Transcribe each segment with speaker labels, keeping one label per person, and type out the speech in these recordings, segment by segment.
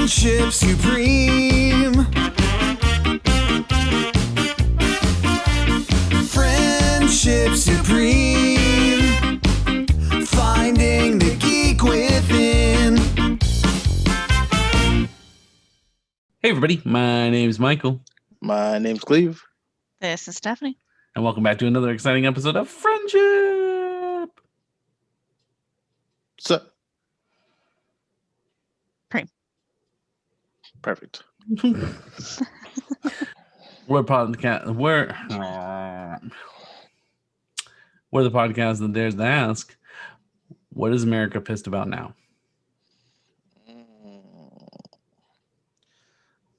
Speaker 1: Friendship supreme. Friendship supreme. Finding the geek within.
Speaker 2: Hey everybody, my name's Michael,
Speaker 3: My name's Cleve.
Speaker 4: This is Stephanie.
Speaker 2: and welcome back to another exciting episode of Friendship.
Speaker 3: So
Speaker 4: Preem.
Speaker 3: Perfect.
Speaker 2: We're the podcast that dares to ask, what is America pissed about now?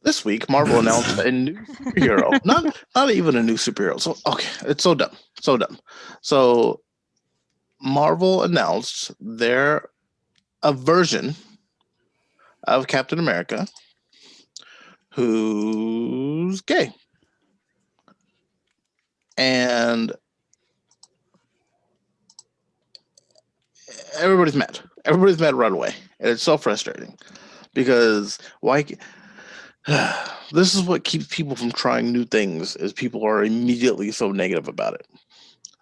Speaker 3: This week, Marvel announced a new superhero. Not even a new superhero. So okay, it's so dumb. So Marvel announced a version of Captain America who's gay. And everybody's mad. Everybody's mad right away. And it's so frustrating. Because why this is what keeps people from trying new things, is people are immediately so negative about it.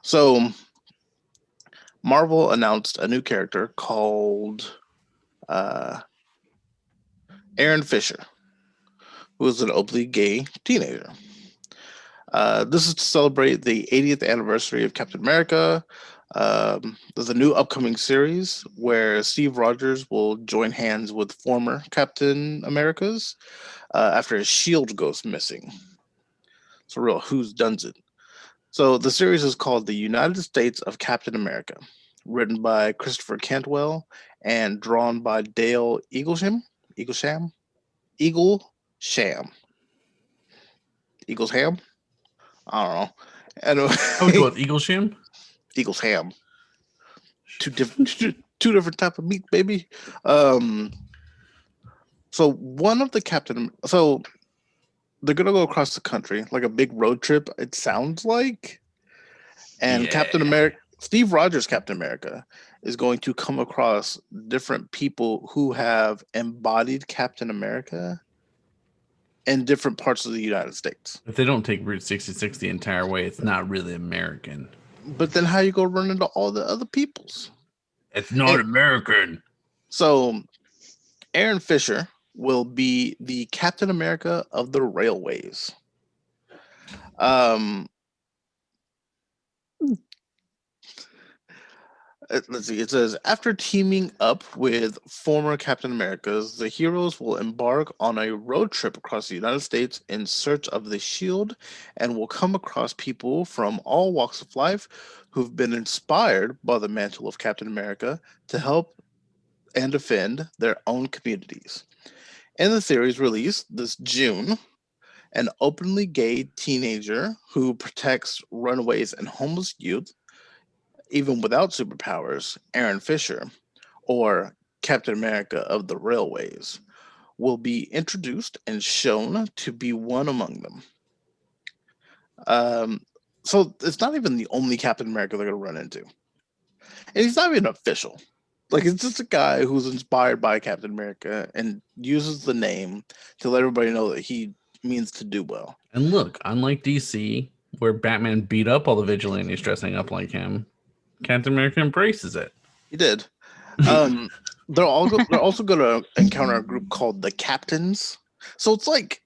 Speaker 3: So Marvel announced a new character called Aaron Fischer, who is an openly gay teenager. This is to celebrate the 80th anniversary of Captain America. There's a new upcoming series where Steve Rogers will join hands with former Captain Americas after his shield goes missing. It's a real who's done it. So the series is called The United States of Captain America, written by Christopher Cantwell and drawn by Dale Eaglesham. Eaglesham? I don't know. Anyway,
Speaker 2: I would go with Eaglesham.
Speaker 3: Eagles ham. Two different type of meat, baby. So one of the so they're gonna go across the country like a big road trip, it sounds like. And
Speaker 2: Yeah.
Speaker 3: Captain America, Steve Rogers, Captain America, is going to come across different people who have embodied Captain America in different parts of the United States.
Speaker 2: If they don't take Route 66 the entire way, it's not really American.
Speaker 3: But then how you go run into all the other peoples?
Speaker 2: It's not American.
Speaker 3: So Aaron Fischer will be the Captain America of the railways. Let's see. It says, after teaming up with former Captain Americas, the heroes will embark on a road trip across the United States in search of the shield, and will come across people from all walks of life who've been inspired by the mantle of Captain America to help and defend their own communities. In the series released this June, an openly gay teenager who protects runaways and homeless youth, even without superpowers, Aaron Fischer, or Captain America of the Railways, will be introduced and shown to be one among them. So it's not even the only Captain America they're going to run into. And he's not even official. Like, it's just a guy who's inspired by Captain America and uses the name to let everybody know that he means to do well.
Speaker 2: And look, unlike DC, where Batman beat up all the vigilantes dressing up like him, Captain America embraces it.
Speaker 3: He did. They're also going to encounter a group called the Captains. So it's like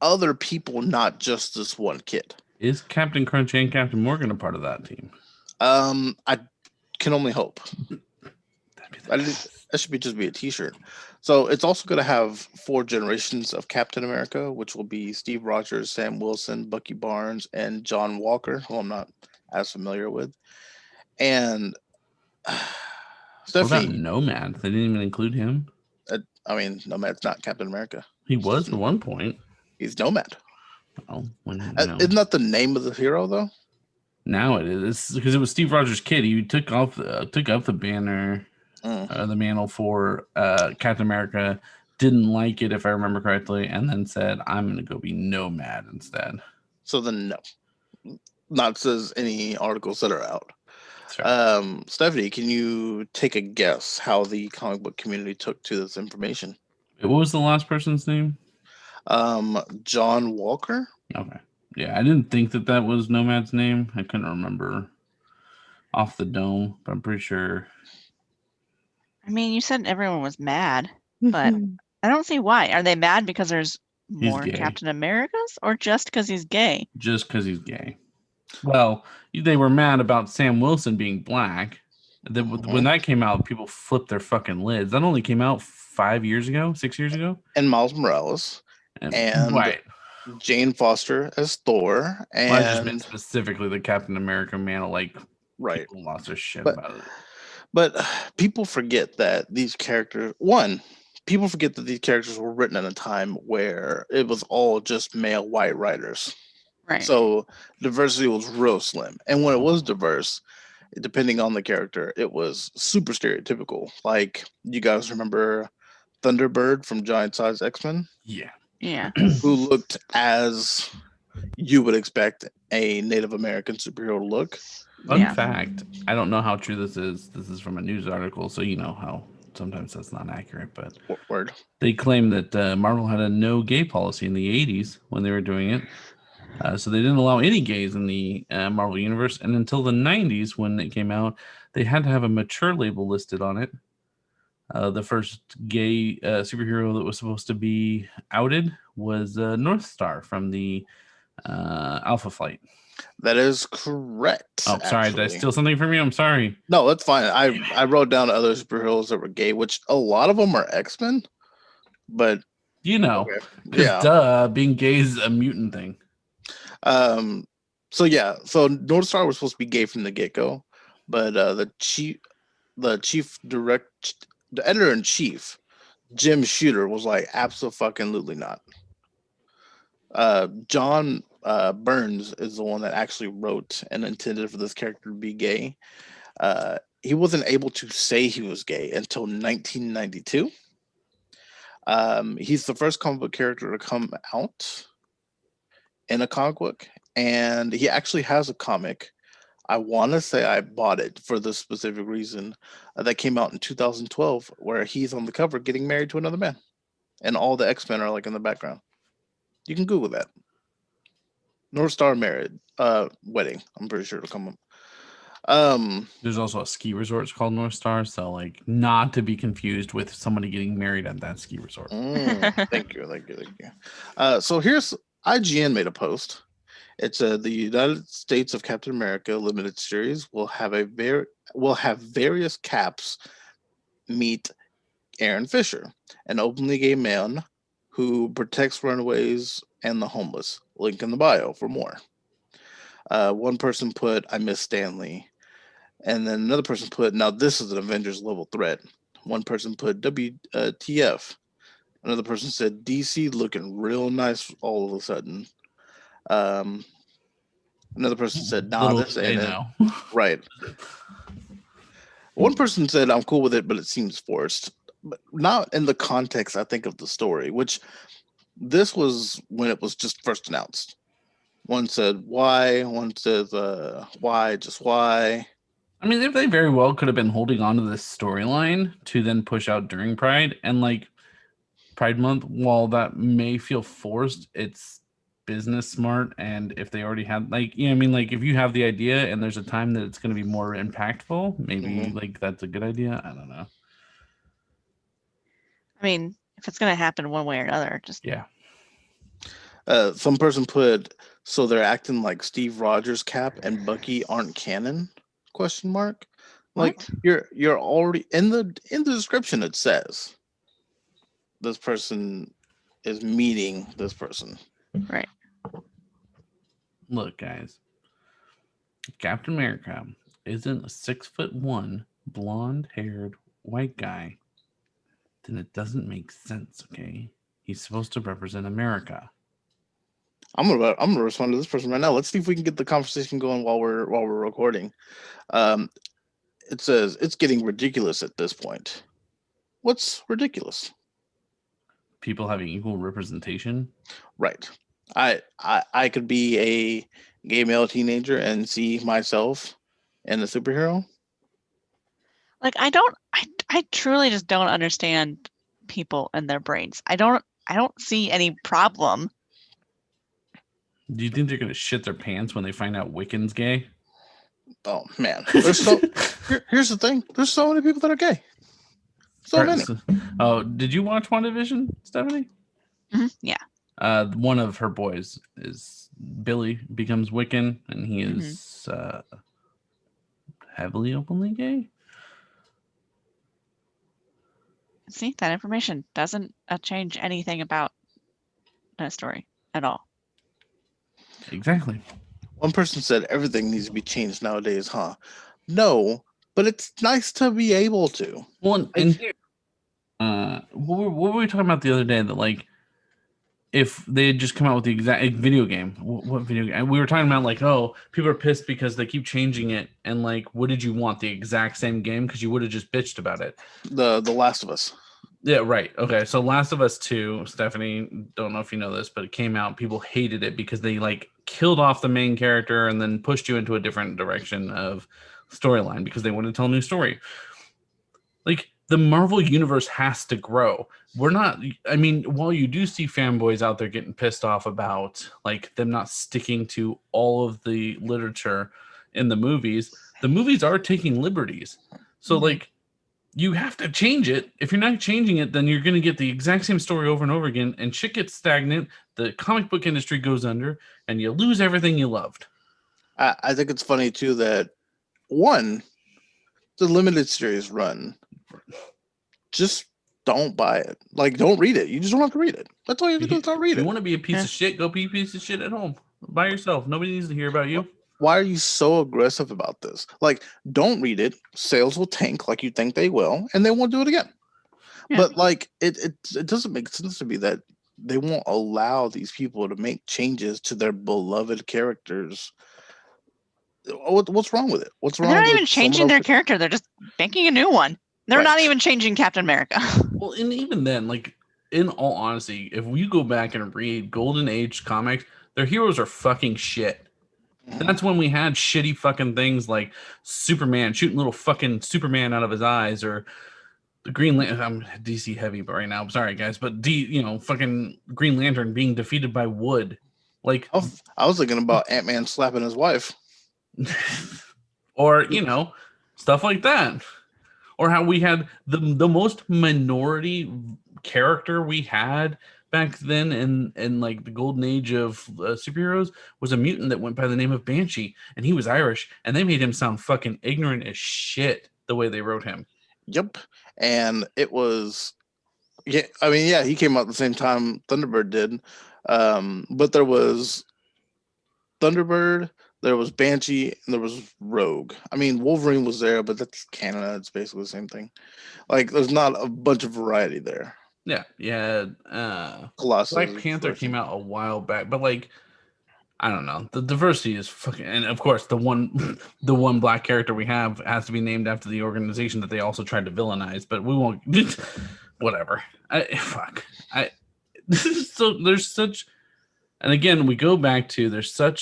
Speaker 3: other people, not just this one kid.
Speaker 2: Is Captain Crunch and Captain Morgan a part of that team?
Speaker 3: I can only hope. That should just be a T-shirt. So it's also going to have 4 generations of Captain America, which will be Steve Rogers, Sam Wilson, Bucky Barnes, and John Walker, who I'm not as familiar with. And
Speaker 2: What about Nomad? They didn't even include him.
Speaker 3: I mean, Nomad's not Captain America.
Speaker 2: He was at one point.
Speaker 3: He's Nomad.
Speaker 2: Oh,
Speaker 3: Isn't that the name of the hero, though?
Speaker 2: Now it is, because it was Steve Rogers' kid. He took up the banner, the mantle for Captain America. Didn't like it, if I remember correctly, and then said, "I'm going to go be Nomad instead."
Speaker 3: So then, no, not says any articles that are out.
Speaker 2: Right.
Speaker 3: Stephanie, can you take a guess how the comic book community took to this information?
Speaker 2: What was the last person's name?
Speaker 3: John Walker.
Speaker 2: Okay. Yeah, I didn't think that was Nomad's name. I couldn't remember off the dome, but I'm pretty sure.
Speaker 4: I mean, you said everyone was mad, but I don't see why. Are they mad because there's more
Speaker 2: gay.
Speaker 4: Captain Americas, or just because he's gay?
Speaker 2: Just because he's gay. Well, they were mad about Sam Wilson being black. When that came out, people flipped their fucking lids. That only came out 6 years ago.
Speaker 3: And Miles Morales. And
Speaker 2: right.
Speaker 3: Jane Foster as Thor. And
Speaker 2: Well, I just meant specifically the Captain America man. Like,
Speaker 3: right.
Speaker 2: People lost their shit about it.
Speaker 3: But people forget that these characters, people forget that these characters were written at a time where it was all just male white writers.
Speaker 4: Right.
Speaker 3: So diversity was real slim. And when it was diverse, depending on the character, it was super stereotypical. Like, you guys remember Thunderbird from Giant Size X-Men?
Speaker 2: Yeah.
Speaker 4: Yeah.
Speaker 3: Who looked as you would expect a Native American superhero to look.
Speaker 2: Fun fact, I don't know how true this is. This is from a news article, so you know how sometimes that's not accurate, but
Speaker 3: word.
Speaker 2: They claim that Marvel had a no gay policy in the 80s when they were doing it. So they didn't allow any gays in the Marvel universe. And until the 90s, when it came out, they had to have a mature label listed on it. The first gay superhero that was supposed to be outed was North Star from the Alpha Flight.
Speaker 3: That is correct.
Speaker 2: Oh, sorry.
Speaker 3: Actually.
Speaker 2: Did I steal something from you? I'm sorry.
Speaker 3: No, that's fine. I wrote down other superheroes that were gay, which a lot of them are X-Men. But
Speaker 2: being gay is a mutant thing.
Speaker 3: So North Star was supposed to be gay from the get-go, but the editor-in-chief, Jim Shooter, was like, absolutely not. John Burns is the one that actually wrote and intended for this character to be gay. He wasn't able to say he was gay until 1992. He's the first comic book character to come out in a comic book, and he actually has a comic. I want to say I bought it for this specific reason that came out in 2012, where he's on the cover getting married to another man, and all the X-Men are like in the background. You can Google that. North Star married wedding. I'm pretty sure it'll come up.
Speaker 2: There's also a ski resort. It's called North Star, so like not to be confused with somebody getting married at that ski resort.
Speaker 3: Thank you. So here's IGN made a post. It's the United States of Captain America limited series will have various Caps meet Aaron Fischer, an openly gay man who protects runaways and the homeless. Link in the bio for more. One person put, I miss Stanley. And then another person put, now this is an Avengers level threat. One person put WTF. Another person said, DC looking real nice all of a sudden. Another person said, nah, this ain't it. Right. One person said, I'm cool with it, but it seems forced. But not in the context, I think, of the story, which this was when it was just first announced. One said, why? One says, why? Just why?
Speaker 2: I mean, they very well could have been holding on to this storyline to then push out during Pride. And like Pride Month, while that may feel forced, it's business smart. And if they already had, like, you know, I mean, like if you have the idea and there's a time that it's going to be more impactful, maybe like that's a good idea. I don't know.
Speaker 4: I mean, if it's going to happen one way or another, just
Speaker 3: some person put, so they're acting like Steve Rogers Cap and Bucky aren't canon? ? Like
Speaker 4: what?
Speaker 3: you're already in the description. It says this person is meeting this person.
Speaker 4: Right.
Speaker 2: Look, guys, Captain America isn't a 6'1" blonde-haired white guy. Then it doesn't make sense. Okay, he's supposed to represent America.
Speaker 3: I'm gonna respond to this person right now. Let's see if we can get the conversation going while we're recording. It says it's getting ridiculous at this point. What's ridiculous?
Speaker 2: People having equal representation.
Speaker 3: Right. I could be a gay male teenager and see myself in a superhero.
Speaker 4: Like, I truly just don't understand people and their brains. I don't see any problem.
Speaker 2: Do you think they're gonna shit their pants when they find out Wiccan's gay?
Speaker 3: Oh man, there's so. Here's the thing: there's so many people that are gay. So many.
Speaker 2: Oh, did you watch WandaVision, Stephanie?
Speaker 4: Yeah.
Speaker 2: One of her boys is Billy becomes Wiccan, and he is heavily openly gay.
Speaker 4: See, that information doesn't change anything about that story at all.
Speaker 2: Exactly.
Speaker 3: One person said everything needs to be changed nowadays, huh? No, but it's nice to be able to.
Speaker 2: Well, and here, what were we talking about the other day? That like, if they had just come out with the exact video game, what video game? And we were talking about like, oh, people are pissed because they keep changing it, and like, what did you want? The exact same game? Because you would have just bitched about it.
Speaker 3: The Last of Us.
Speaker 2: Yeah, right. Okay, so Last of Us 2, Stephanie, don't know if you know this, but it came out. People hated it because they like killed off the main character and then pushed you into a different direction of storyline because they wanted to tell a new story. Like, the Marvel universe has to grow. We're not, I mean, while you do see fanboys out there getting pissed off about like them not sticking to all of the literature in the movies are taking liberties. So like, you have to change it. If you're not changing it, then you're going to get the exact same story over and over again, and shit gets stagnant. The comic book industry goes under, and you lose everything you loved.
Speaker 3: I think it's funny too that one, the limited series run, just don't buy it. Like, don't read it. You just don't have to read it. That's all you have to do. Is not read
Speaker 2: If
Speaker 3: it.
Speaker 2: you want to be a piece of shit, go be a piece of shit at home by yourself. Nobody needs to hear about you.
Speaker 3: Why are you so aggressive about this? Like, don't read it. Sales will tank like you think they will, and they won't do it again.
Speaker 4: Yeah.
Speaker 3: But like, it doesn't make sense to me that they won't allow these people to make changes to their beloved characters. What's wrong with it? What's wrong?
Speaker 4: They're not
Speaker 3: with
Speaker 4: even changing their character. They're just making a new one. They're not even changing Captain America.
Speaker 2: Well, and even then, like, in all honesty, if we go back and read Golden Age comics, their heroes are fucking shit. That's when we had shitty fucking things like Superman shooting little fucking Superman out of his eyes, or the Green Lantern. I'm DC heavy, but right now, I'm sorry guys, but fucking Green Lantern being defeated by wood. Like,
Speaker 3: I was thinking about Ant-Man slapping his wife,
Speaker 2: or stuff like that, or how we had the most minority character we had back then in like the golden age of superheroes was a mutant that went by the name of Banshee, and he was Irish, and they made him sound fucking ignorant as shit the way they wrote him.
Speaker 3: Yep. And it was, yeah, I mean, yeah, he came out at the same time Thunderbird did. But there was Thunderbird, there was Banshee, and there was Rogue. I mean, Wolverine was there, but that's canon. It's basically the same thing. Like, there's not a bunch of variety there.
Speaker 2: Yeah.
Speaker 3: Colossus.
Speaker 2: Black Panther came out a while back, but like, I don't know. The diversity is fucking, and of course, the one black character we have has to be named after the organization that they also tried to villainize. But we won't. Whatever. So there's such, and again, we go back to there's so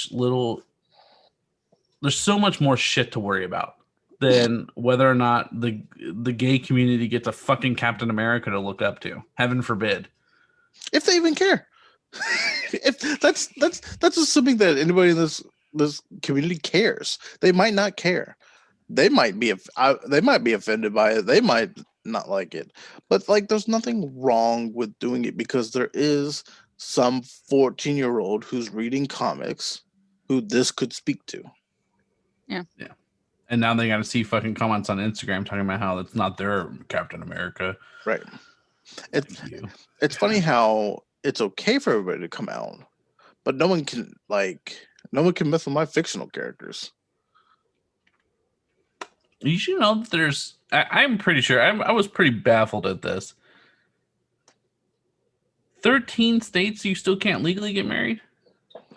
Speaker 2: much more shit to worry about than whether or not the gay community gets a fucking Captain America to look up to. Heaven forbid.
Speaker 3: If they even care. If that's assuming that anybody in this community cares. They might not care. They might be offended by it. They might not like it. But like, there's nothing wrong with doing it because there is some 14-year-old who's reading comics who this could speak to.
Speaker 4: Yeah.
Speaker 2: And now they got to see fucking comments on Instagram talking about how it's not their Captain America.
Speaker 3: Right. It's funny how it's okay for everybody to come out, but no one can mess with my fictional characters.
Speaker 2: You should know that I'm pretty sure, I was pretty baffled at this. 13 states you still can't legally get married?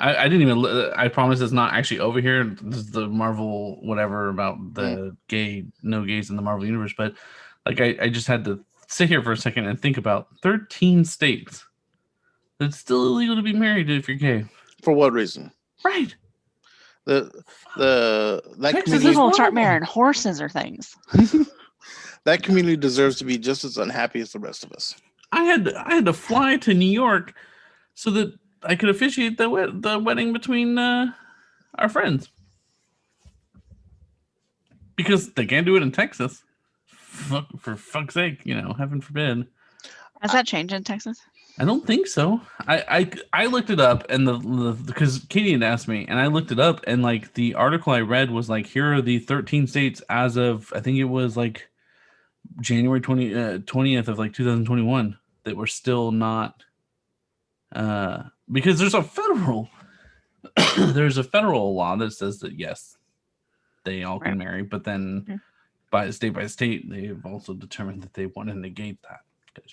Speaker 2: I didn't even, I promise it's not actually over here. This is the Marvel whatever about the no gays in the Marvel universe. But like, I just had to sit here for a second and think about 13 states. It's still illegal to be married if you're gay.
Speaker 3: For what reason?
Speaker 2: Right.
Speaker 3: That
Speaker 4: People will start marrying horses or things.
Speaker 3: That community deserves to be just as unhappy as the rest of us.
Speaker 2: I had to fly to New York so that I could officiate the wedding between our friends because they can't do it in Texas. For fuck's sake, heaven forbid.
Speaker 4: Has that changed in Texas?
Speaker 2: I don't think so. I looked it up and because Katie had asked me and I looked it up and like the article I read was like here are the 13 states as of I think it was like January 20th of like 2021 that were still not because there's a federal law that says that yes they all can marry, but then by state they've also determined that they want to negate that because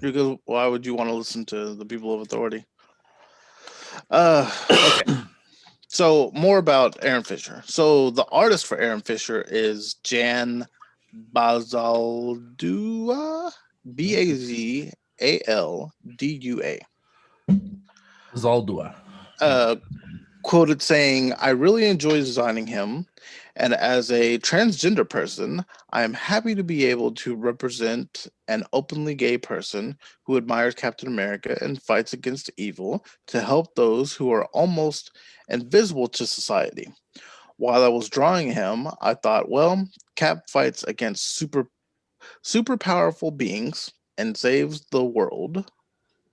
Speaker 3: Because why would you want to listen to the people of authority? Okay. So more about Aaron Fischer. So the artist for Aaron Fischer is Jan Bazaldua, Bazaldua.
Speaker 2: Zaldua.
Speaker 3: Quoted saying, "I really enjoy designing him, and as a transgender person, I am happy to be able to represent an openly gay person who admires Captain America and fights against evil to help those who are almost invisible to society. While I was drawing him, I thought, well, Cap fights against super powerful beings and saves the world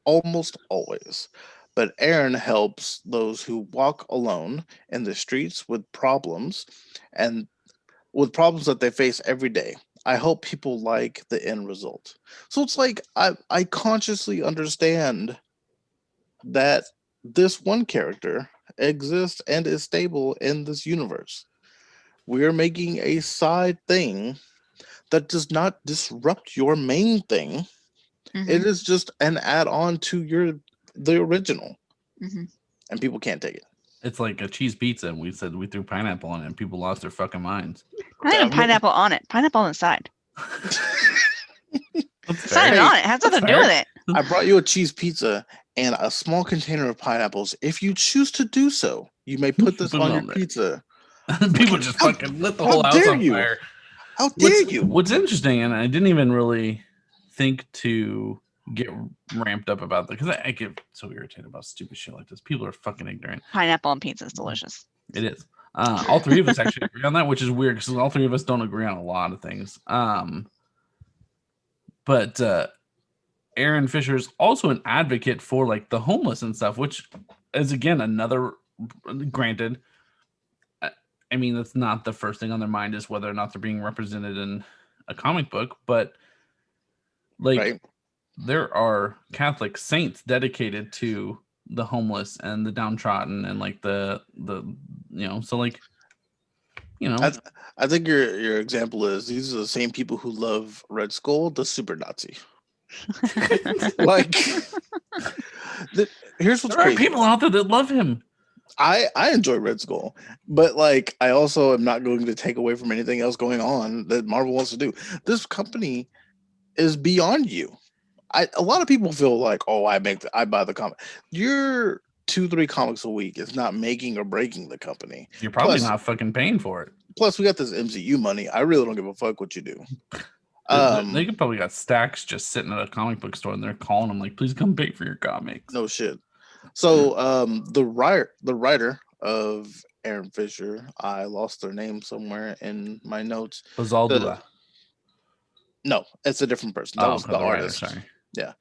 Speaker 3: almost always. But Aaron helps those who walk alone in the streets with problems that they face every day. I hope people like the end result." So it's like I consciously understand that this one character exists and is stable in this universe. We are making a side thing that does not disrupt your main thing. It is just an add-on to the original, and people can't take it.
Speaker 2: It's like a cheese pizza, and we said we threw pineapple on it, and people lost their fucking minds.
Speaker 4: Not even pineapple on it. Pineapple on the side.
Speaker 2: That's
Speaker 4: It's not even on it. It has nothing to do with it.
Speaker 3: I brought you a cheese pizza and a small container of pineapples. If you choose to do so, you may put this on your pizza.
Speaker 2: People just fucking lit the whole house on fire.
Speaker 3: How dare you?
Speaker 2: What's interesting, and I didn't even really think to get ramped up about that because I get so irritated about stupid shit like this. People are fucking ignorant.
Speaker 4: Pineapple on pizza is delicious.
Speaker 2: It is. All three of us actually agree on that, which is weird because all three of us don't agree on a lot of things. But Aaron Fischer is also an advocate for like the homeless and stuff, which is again another. Granted, I mean that's not the first thing on their mind is whether or not they're being represented in a comic book, but like there are Catholic saints dedicated to the homeless and the downtrodden and like the so like
Speaker 3: I think your example is these are the same people who love Red Skull, the super Nazi. Like here's what's
Speaker 2: there
Speaker 3: crazy.
Speaker 2: are people out there that love him.
Speaker 3: I enjoy Red Skull, but like I also am not going to take away from anything else going on that Marvel wants to do. This company is beyond you. A lot of people feel like, oh, I buy the comic. Your 2-3 comics a week is not making or breaking the company.
Speaker 2: You're probably not fucking paying for it.
Speaker 3: Plus, we got this MCU money. I really don't give a fuck what you do.
Speaker 2: They could probably got stacks just sitting at a comic book store and they're calling them like, please come pay for your comics.
Speaker 3: No shit. So the writer of Aaron Fischer, I lost their name somewhere in my notes.
Speaker 2: Bazaldua.
Speaker 3: No, it's a different person. That was the artist.
Speaker 2: Sorry.
Speaker 3: Yeah.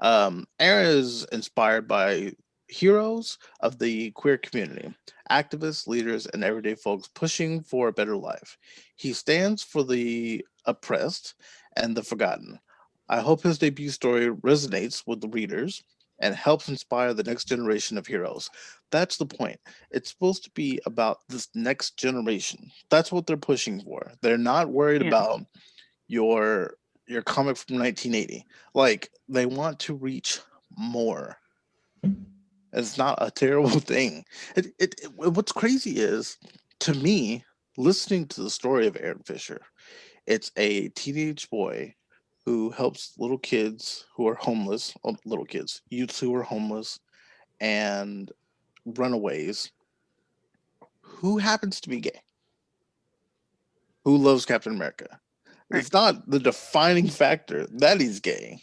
Speaker 3: Aaron is inspired by heroes of the queer community, activists, leaders, and everyday folks pushing for a better life. He stands for the oppressed and the forgotten. I hope his debut story resonates with the readers and helps inspire the next generation of heroes. That's the point. It's supposed to be about this next generation. That's what they're pushing for. They're not worried about your comic from 1980. Like, they want to reach more. It's not a terrible thing. What's crazy is, to me, listening to the story of Aaron Fischer, it's a teenage boy who helps little kids who are homeless, youths who are homeless and runaways, who happens to be gay, who loves Captain America. It's not the defining factor that he's gay.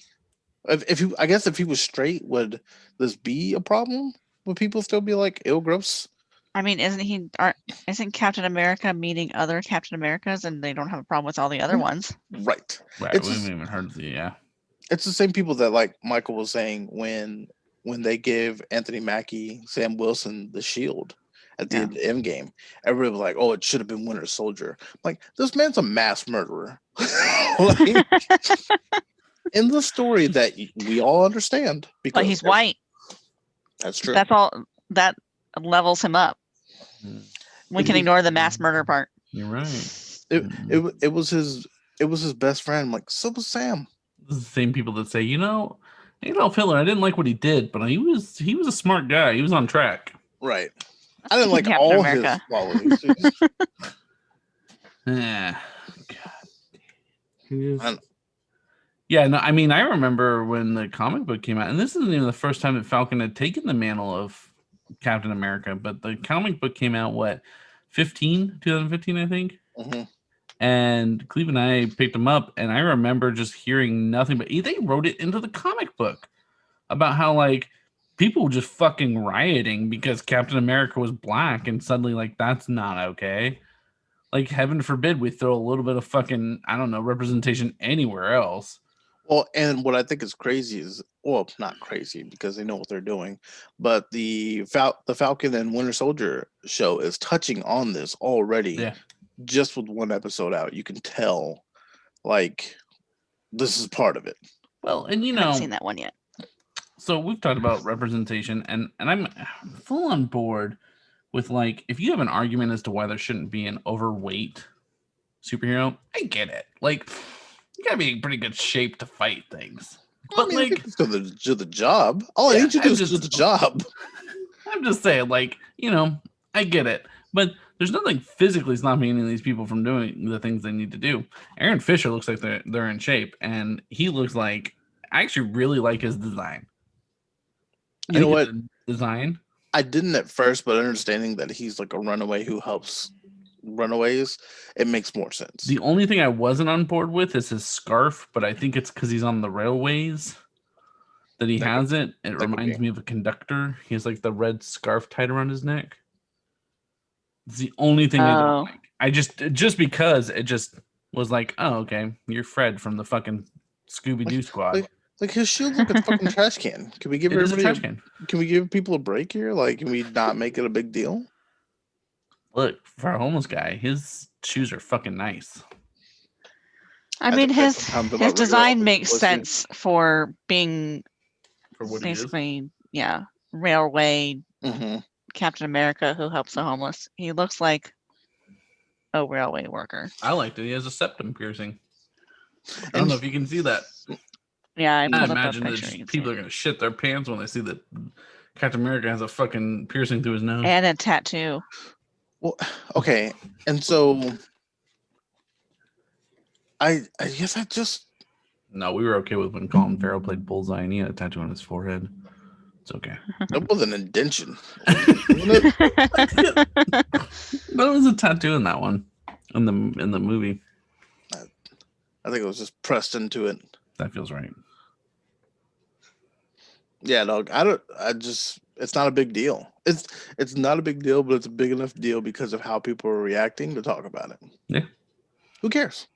Speaker 3: I guess if he was straight, would this be a problem? Would people still be like, "Ew, gross"?
Speaker 4: I mean, isn't Captain America meeting other Captain Americas, and they don't have a problem with all the other ones?
Speaker 3: Right.
Speaker 2: Right.
Speaker 3: It's
Speaker 2: We
Speaker 3: just-
Speaker 2: haven't even heard the
Speaker 3: It's the same people that, like Michael was saying, when they give Anthony Mackie, Sam Wilson the shield at the
Speaker 4: Yeah.
Speaker 3: end of Endgame, everybody was like, "Oh, it should have been Winter Soldier." Like, this man's a mass murderer. Like, in the story that we all understand, because
Speaker 4: But he's white.
Speaker 3: That's true.
Speaker 4: That's all. That levels him up. We can ignore the mass murder part.
Speaker 2: You're right.
Speaker 3: It was his best friend. Like, so was Sam.
Speaker 2: This is the same people that say, Adolf Hitler, I didn't like what he did, but he was a smart guy. He was on track.
Speaker 3: Right. I didn't like
Speaker 4: Captain
Speaker 3: all
Speaker 4: America.
Speaker 3: his qualities.
Speaker 2: Yeah.
Speaker 3: I-
Speaker 2: Yeah, no, I mean, I remember when the comic book came out, and this isn't even the first time that Falcon had taken the mantle of Captain America, but the comic book came out, 2015, I think?
Speaker 3: Mhm.
Speaker 2: And Cleve and I picked them up, and I remember just hearing nothing but they wrote it into the comic book about how, like, people were just fucking rioting because Captain America was black, and suddenly, like, that's not okay. Like, heaven forbid we throw a little bit of fucking, I don't know, representation anywhere else.
Speaker 3: Well, and what I think is crazy is, well, not crazy because they know what they're doing, but the Falcon and Winter Soldier show is touching on this already.
Speaker 2: Yeah.
Speaker 3: Just with one episode out, you can tell, like, this is part of it.
Speaker 2: Well, and
Speaker 4: I haven't seen that one yet.
Speaker 2: So we've talked about representation, and I'm full on board with, like, if you have an argument as to why there shouldn't be an overweight superhero, I get it. Like, you gotta be in pretty good shape to fight things.
Speaker 3: Well,
Speaker 2: But,
Speaker 3: I mean,
Speaker 2: like,
Speaker 3: to the job. All I
Speaker 2: Yeah,
Speaker 3: need you to do is
Speaker 2: just-
Speaker 3: do the job.
Speaker 2: I'm just saying, like, I get it. But there's nothing physically stopping any of these people from doing the things they need to do. Aaron Fischer looks like they're in shape, and he looks like, I actually really like his design.
Speaker 3: You know what?
Speaker 2: Design.
Speaker 3: I didn't at first, but understanding that he's like a runaway who helps runaways, it makes more sense.
Speaker 2: The only thing I wasn't on board with is his scarf, but I think it's because he's on the railways that he has it. It
Speaker 3: could
Speaker 2: reminds
Speaker 3: be.
Speaker 2: me of a conductor. He has, like, the red scarf tied around his neck. It's the only thing I
Speaker 4: Oh.
Speaker 2: don't like. I just because it just was like, oh, okay, you're Fred from the fucking Scooby-Doo squad.
Speaker 3: Like, his shield like a fucking trash can. Can we give
Speaker 2: It is a
Speaker 3: everybody?
Speaker 2: trash can.
Speaker 3: Can we give people a break here? Like, can we not make it a big deal?
Speaker 2: Look, for a homeless guy, his shoes are fucking nice.
Speaker 4: I
Speaker 3: I
Speaker 4: mean,
Speaker 3: think that's
Speaker 4: his
Speaker 3: sometimes about
Speaker 4: his
Speaker 3: regular
Speaker 4: design
Speaker 3: office
Speaker 4: makes
Speaker 3: pussy.
Speaker 4: sense for being
Speaker 2: For what he is.
Speaker 4: basically, yeah, railway
Speaker 3: Mm-hmm.
Speaker 4: Captain America who helps the homeless. He looks like a railway worker.
Speaker 2: I liked it. He has a septum piercing. I don't know if you can see that.
Speaker 4: Yeah, I
Speaker 2: I
Speaker 4: pulled up a
Speaker 2: imagine
Speaker 4: picture.
Speaker 2: that
Speaker 4: you can see
Speaker 2: people
Speaker 4: it.
Speaker 2: are gonna shit their pants when they see that Captain America has a fucking piercing through his nose.
Speaker 4: And a tattoo.
Speaker 3: Well, okay, and so I guess I just
Speaker 2: No, we were okay with when Colin Farrell played Bullseye and he had a tattoo on his forehead. It's okay.
Speaker 3: that was an indention. Wasn't it?
Speaker 2: But it was a tattoo in that one. In the movie.
Speaker 3: I think it was just pressed into it.
Speaker 2: That feels right.
Speaker 3: Yeah, dog. It's not a big deal. It's not a big deal, but it's a big enough deal because of how people are reacting to talk about it.
Speaker 2: Yeah.
Speaker 3: Who cares?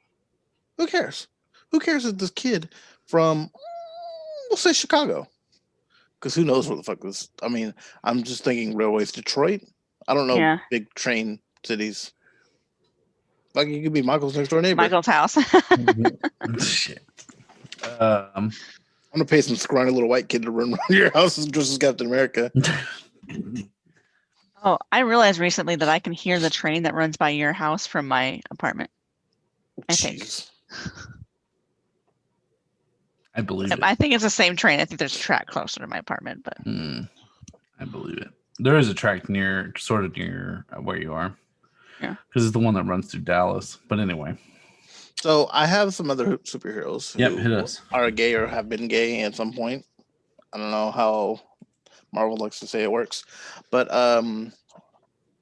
Speaker 3: Who cares? Who cares if this kid from, we'll say Chicago? Because who knows where the fuck this? I mean, I'm just thinking railways, Detroit. I don't know
Speaker 4: Yeah.
Speaker 3: big train cities. Like, you could be Michael's next door neighbor.
Speaker 4: Michael's house.
Speaker 2: Shit.
Speaker 3: I'm gonna pay some scrawny little white kid to run around your house and dress as Captain America.
Speaker 4: Oh, I realized recently that I can hear the train that runs by your house from my apartment. I think.
Speaker 3: Jeez.
Speaker 2: I believe it.
Speaker 4: I think it's the same train. I think there's a track closer to my apartment, but
Speaker 2: I believe it. There is a track sort of near where you are.
Speaker 4: Yeah.
Speaker 2: Because it's the one that runs through Dallas. But anyway.
Speaker 3: So I have some other superheroes
Speaker 2: Yep,
Speaker 3: who
Speaker 2: hit us.
Speaker 3: are gay or have been gay at some point. I don't know how Marvel likes to say it works, but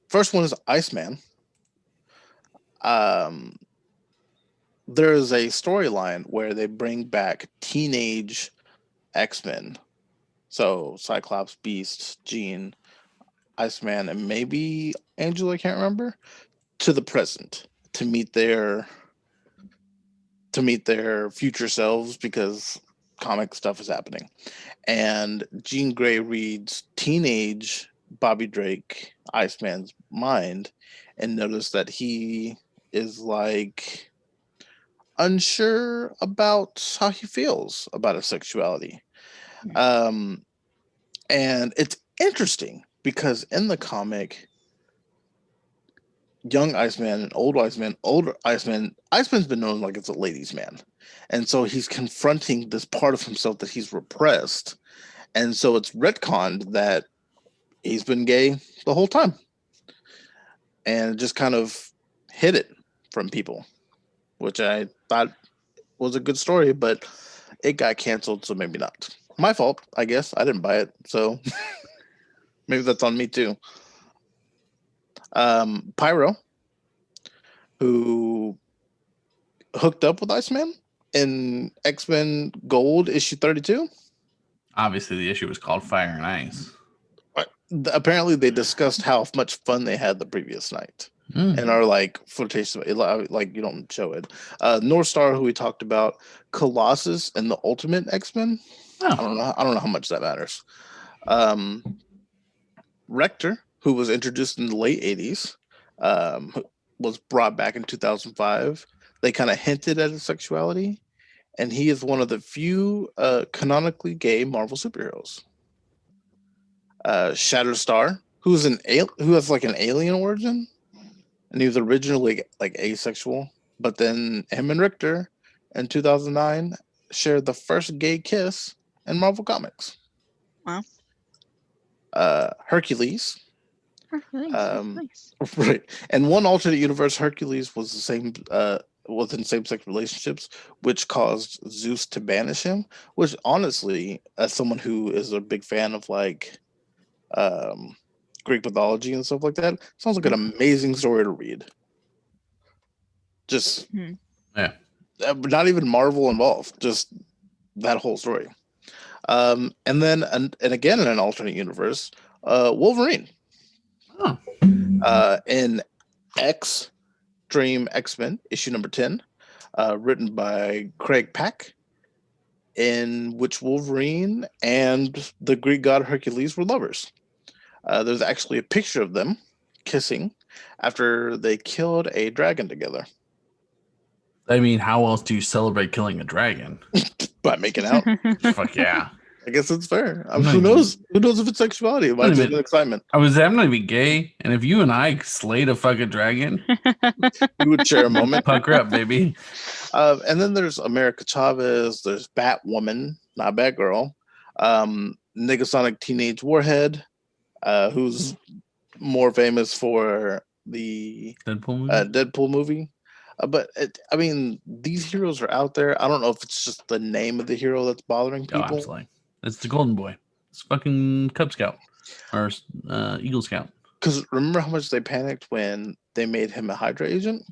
Speaker 3: first one is Iceman. there is a storyline where they bring back teenage X-Men. So Cyclops, Beast, Jean, Iceman, and maybe Angel, I can't remember, to the present to meet their future selves because comic stuff is happening. And Jean Grey reads teenage Bobby Drake, Iceman's mind, and notice that he is like unsure about how he feels about his sexuality. And it's interesting because in the comic, young Iceman and old Iceman, Iceman's been known like it's a ladies' man. And so he's confronting this part of himself that he's repressed. And so it's retconned that he's been gay the whole time. And just kind of hid it from people, which I thought was a good story, but it got canceled, so maybe not. My fault, I guess. I didn't buy it, so maybe that's on me too. Pyro, who hooked up with Iceman in X-Men Gold issue 32.
Speaker 2: Obviously, the issue was called Fire and Ice.
Speaker 3: Apparently, they discussed how much fun they had the previous night. And are like flirtatious, like you don't show it. North Star, who we talked about, Colossus, and the Ultimate X-Men.
Speaker 2: Oh.
Speaker 3: I don't know how much that matters. Rector, who was introduced in the late 80s, was brought back in 2005. They kind of hinted at his sexuality, and he is one of the few canonically gay Marvel superheroes. Shatterstar, who has like an alien origin. And he was originally like asexual, but then him and Richter in 2009 shared the first gay kiss in Marvel Comics.
Speaker 4: Wow.
Speaker 3: Hercules.
Speaker 4: Nice.
Speaker 3: Right. And one alternate universe, Hercules was was in same-sex relationships, which caused Zeus to banish him. Which honestly, as someone who is a big fan of like Greek mythology and stuff like that, sounds like an amazing story to read. Just
Speaker 2: yeah,
Speaker 3: not even Marvel involved, just that whole story. And then and again in an alternate universe, Wolverine. In X Dream X-Men issue number 10, written by Craig Pack, in which Wolverine and the Greek god Hercules were lovers. There's actually a picture of them kissing after they killed a dragon together.
Speaker 2: I mean, how else do you celebrate killing a dragon?
Speaker 3: By making out.
Speaker 2: Fuck yeah.
Speaker 3: I guess it's fair. Who knows? Who knows if it's sexuality? It might just be excitement.
Speaker 2: I'm not even gay, and if you and I slayed a fucking dragon,
Speaker 3: we would share a moment.
Speaker 2: Pucker up, baby.
Speaker 3: And then there's America Chavez. There's Batwoman, not Batgirl. Negasonic Teenage Warhead, who's more famous for the Deadpool movie. But I mean, these heroes are out there. I don't know if it's just the name of the hero that's bothering people.
Speaker 2: Oh, absolutely. It's the Golden Boy. It's fucking Cub Scout or Eagle Scout.
Speaker 3: Because remember how much they panicked when they made him a Hydra agent?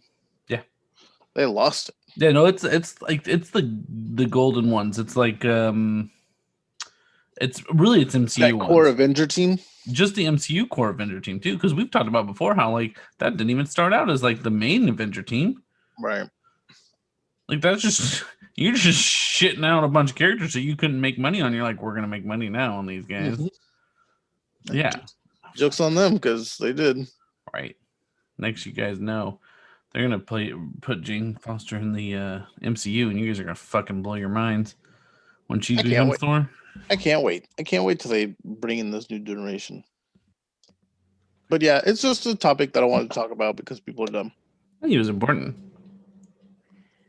Speaker 2: Yeah,
Speaker 3: they lost it.
Speaker 2: Yeah, no, it's the golden ones. It's like it's MCU
Speaker 3: that core ones. Avenger team.
Speaker 2: Just the MCU core Avenger team too, because we've talked about before how like that didn't even start out as like the main Avenger team.
Speaker 3: Right.
Speaker 2: Like that's just you're just shitting out a bunch of characters that you couldn't make money on. You're like, we're gonna make money now on these guys. Mm-hmm. Yeah.
Speaker 3: Jokes on them because they did.
Speaker 2: Right. Next, you guys know they're gonna put Jane Foster in the MCU, and you guys are gonna fucking blow your minds when she becomes Thor.
Speaker 3: I can't wait. I can't wait till they bring in this new generation. But yeah, it's just a topic that I wanted to talk about because people are dumb.
Speaker 2: I think it was important.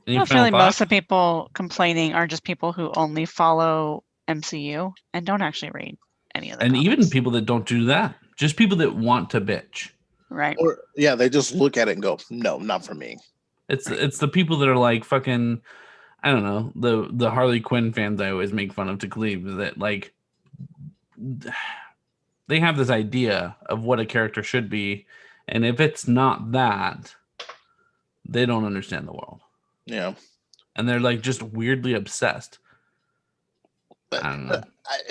Speaker 4: I feel like most of the people complaining are just people who only follow MCU and don't actually read any of the comics.
Speaker 2: Even people that don't do that. Just people that want to bitch.
Speaker 4: Right.
Speaker 3: Or yeah, they just look at it and go, no, not for me.
Speaker 2: It's the people that are like fucking, I don't know, the Harley Quinn fans I always make fun of to Cleve, that like they have this idea of what a character should be, and if it's not that, they don't understand the world.
Speaker 3: Yeah.
Speaker 2: And they're like just weirdly obsessed. I don't know.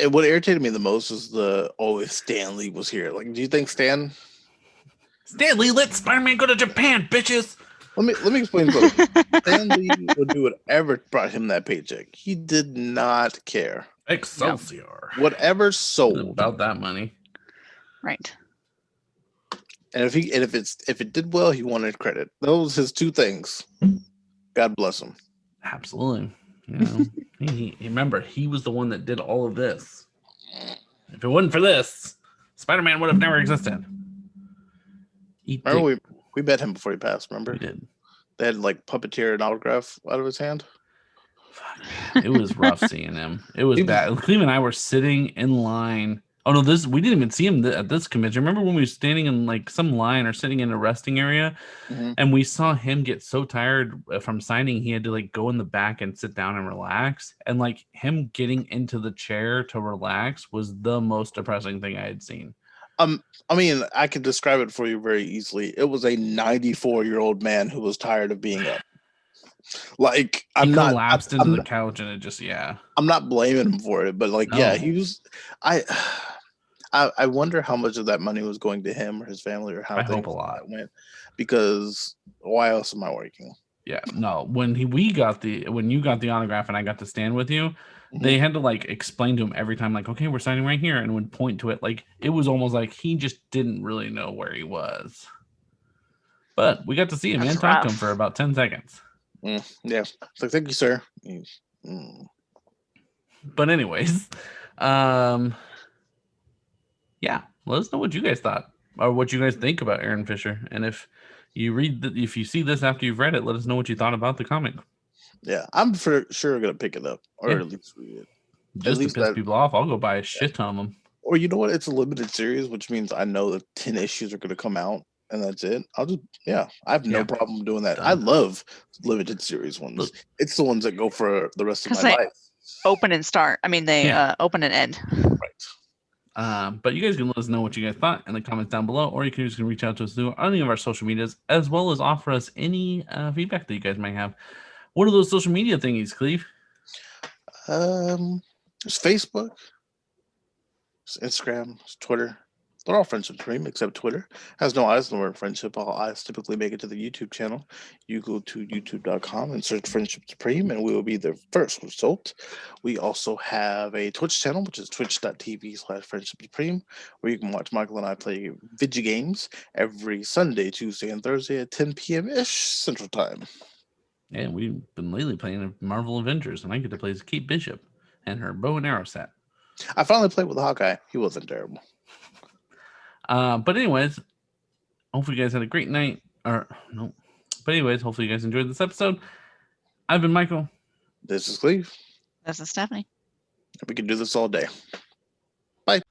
Speaker 3: What irritated me the most is if Stan Lee was here. Like, do you think Stan
Speaker 2: Lee, let Spider-Man go to Japan, bitches.
Speaker 3: Let me explain something. Stan Lee would do whatever brought him that paycheck. He did not care.
Speaker 2: Excelsior.
Speaker 3: Whatever sold.
Speaker 2: About that money.
Speaker 4: Right.
Speaker 3: And if it did well, he wanted credit. Those his two things. God bless him.
Speaker 2: Absolutely. You know, remember, he was the one that did all of this. If it wasn't for this, Spider-Man would have never existed.
Speaker 3: Remember we met him before he passed, remember?
Speaker 2: We did.
Speaker 3: They had like puppeteer an autograph out of his hand.
Speaker 2: Fuck, it was rough seeing him. It was bad. Cleve and I were sitting in line. Oh no, we didn't even see him at this convention. Remember when we were standing in like some line or sitting in a resting area, and we saw him get so tired from signing, he had to like go in the back and sit down and relax. And like him getting into the chair to relax was the most depressing thing I had seen.
Speaker 3: I mean, I could describe it for you very easily. It was a 94-year-old man who was tired of being up. Like
Speaker 2: he collapsed into the couch, and it just
Speaker 3: I'm not blaming him for it, but like he was. I wonder how much of that money was going to him or his family, or how
Speaker 2: I hope a lot
Speaker 3: went, because why else am I working?
Speaker 2: Yeah, no. When you got the autograph and I got to stand with you, they had to like explain to him every time, like, okay, we're signing right here, and would point to it. Like it was almost like he just didn't really know where he was. But we got to see him and talk to him for about 10 seconds.
Speaker 3: Yeah, it's like, thank you, sir.
Speaker 2: But anyways, yeah, let us know what you guys thought or what you guys think about Aaron Fischer, and if you see this after you've read it, let us know what you thought about the comic.
Speaker 3: Yeah, I'm for sure gonna pick it up, or at least read it.
Speaker 2: Just to piss people off, I'll go buy a shit ton of them.
Speaker 3: Or you know what? It's a limited series, which means I know that 10 issues are gonna come out, and that's it. I have no problem doing that. Done. I love limited series ones. Look, it's the ones that go for the rest of my life.
Speaker 4: Open and start. I mean, they open and end.
Speaker 3: Right.
Speaker 2: But you guys can let us know what you guys thought in the comments down below, or you can just reach out to us through any of our social medias, as well as offer us any feedback that you guys might have. What are those social media thingies, Cleve?
Speaker 3: There's Facebook, there's Instagram, there's Twitter. They're all Friendship Supreme, except Twitter has no eyes in the word friendship. All eyes typically make it to the YouTube channel. You go to youtube.com and search Friendship Supreme, and we will be the first result. We also have a Twitch channel, which is twitch.tv/Friendship Supreme, where you can watch Michael and I play video games every Sunday, Tuesday, and Thursday at 10 p.m.-ish Central Time.
Speaker 2: And we've been lately playing Marvel Avengers, and I get to play as Kate Bishop and her bow and arrow set.
Speaker 3: I finally played with Hawkeye. He wasn't terrible.
Speaker 2: But anyways, hopefully you guys had a great night. But anyways, hopefully you guys enjoyed this episode. I've been Michael.
Speaker 3: This is Cleve.
Speaker 4: This is Stephanie.
Speaker 3: We can do this all day. Bye.